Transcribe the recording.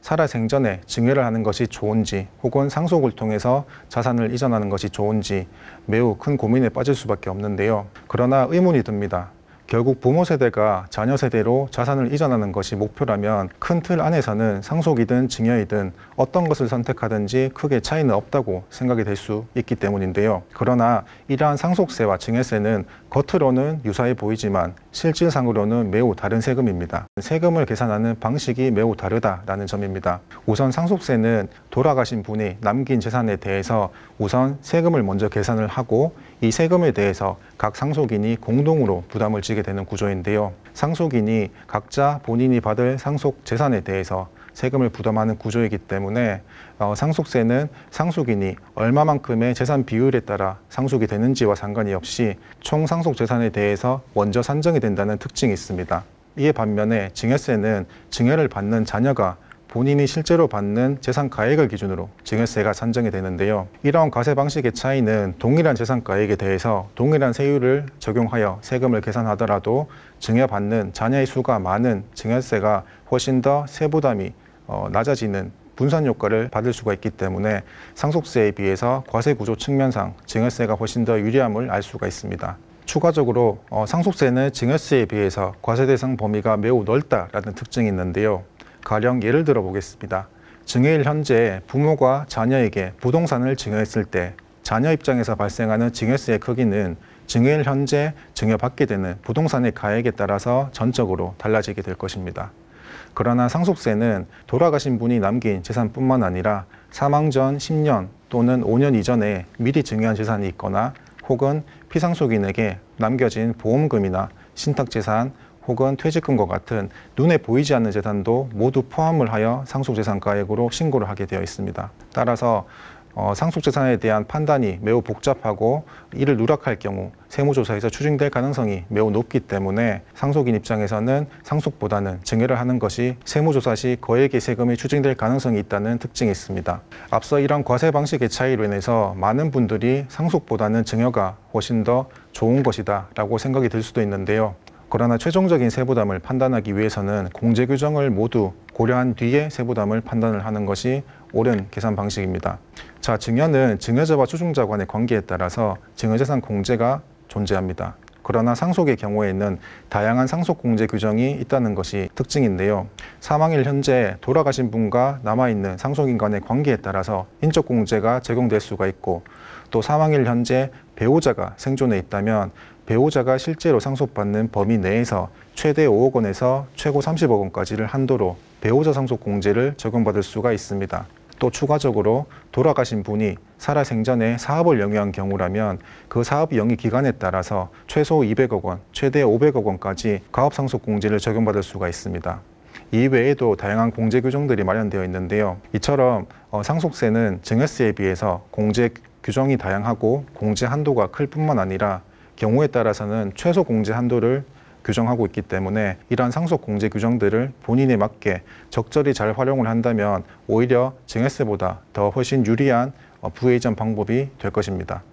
살아생전에 증여를 하는 것이 좋은지 혹은 상속을 통해서 자산을 이전하는 것이 좋은지 매우 큰 고민에 빠질 수밖에 없는데요. 그러나 의문이 듭니다. 결국 부모 세대가 자녀 세대로 자산을 이전하는 것이 목표라면 큰 틀 안에서는 상속이든 증여이든 어떤 것을 선택하든지 크게 차이는 없다고 생각이 될 수 있기 때문인데요. 그러나 이러한 상속세와 증여세는 겉으로는 유사해 보이지만 실질상으로는 매우 다른 세금입니다. 세금을 계산하는 방식이 매우 다르다라는 점입니다. 우선 상속세는 돌아가신 분이 남긴 재산에 대해서 우선 세금을 먼저 계산을 하고 이 세금에 대해서 각 상속인이 공동으로 부담을 지게 되는 구조인데요. 상속인이 각자 본인이 받을 상속 재산에 대해서 세금을 부담하는 구조이기 때문에 상속세는 상속인이 얼마만큼의 재산 비율에 따라 상속이 되는지와 상관이 없이 총 상속 재산에 대해서 먼저 산정이 된다는 특징이 있습니다. 이에 반면에 증여세는 증여를 받는 자녀가 본인이 실제로 받는 재산 가액을 기준으로 증여세가 산정이 되는데요. 이러한 과세 방식의 차이는 동일한 재산 가액에 대해서 동일한 세율을 적용하여 세금을 계산하더라도 증여받는 자녀의 수가 많은 증여세가 훨씬 더 세부담이 낮아지는 분산 효과를 받을 수가 있기 때문에 상속세에 비해서 과세 구조 측면상 증여세가 훨씬 더 유리함을 알 수가 있습니다. 추가적으로 상속세는 증여세에 비해서 과세 대상 범위가 매우 넓다라는 특징이 있는데요. 가령 예를 들어 보겠습니다. 증여일 현재 부모가 자녀에게 부동산을 증여했을 때 자녀 입장에서 발생하는 증여세의 크기는 증여일 현재 증여받게 되는 부동산의 가액에 따라서 전적으로 달라지게 될 것입니다. 그러나 상속세는 돌아가신 분이 남긴 재산뿐만 아니라 사망 전 10년 또는 5년 이전에 미리 증여한 재산이 있거나 혹은 피상속인에게 남겨진 보험금이나 신탁재산 혹은 퇴직금과 같은 눈에 보이지 않는 재산도 모두 포함을 하여 상속재산가액으로 신고를 하게 되어 있습니다. 따라서 상속재산에 대한 판단이 매우 복잡하고 이를 누락할 경우 세무조사에서 추징될 가능성이 매우 높기 때문에 상속인 입장에서는 상속보다는 증여를 하는 것이 세무조사 시 거액의 세금이 추징될 가능성이 있다는 특징이 있습니다. 앞서 이런 과세 방식의 차이로 인해서 많은 분들이 상속보다는 증여가 훨씬 더 좋은 것이다 라고 생각이 들 수도 있는데요. 그러나 최종적인 세부담을 판단하기 위해서는 공제 규정을 모두 고려한 뒤에 세부담을 판단을 하는 것이 옳은 계산 방식입니다. 자, 증여는 증여자와 추징자 간의 관계에 따라서 증여재산 공제가 존재합니다. 그러나 상속의 경우에는 다양한 상속 공제 규정이 있다는 것이 특징인데요. 사망일 현재 돌아가신 분과 남아있는 상속인 간의 관계에 따라서 인적 공제가 적용될 수가 있고 또 사망일 현재 배우자가 생존해 있다면 배우자가 실제로 상속받는 범위 내에서 최대 5억 원에서 최고 30억 원까지를 한도로 배우자 상속 공제를 적용받을 수가 있습니다. 또 추가적으로 돌아가신 분이 살아생전에 사업을 영위한 경우라면 그 사업 영위 기간에 따라서 최소 200억 원, 최대 500억 원까지 가업상속 공제를 적용받을 수가 있습니다. 이 외에도 다양한 공제 규정들이 마련되어 있는데요. 이처럼 상속세는 증여세에 비해서 공제 규정이 다양하고 공제 한도가 클 뿐만 아니라 경우에 따라서는 최소 공제 한도를 규정하고 있기 때문에 이러한 상속 공제 규정들을 본인에 맞게 적절히 잘 활용을 한다면 오히려 증여세보다 더 훨씬 유리한 부의 이전 방법이 될 것입니다.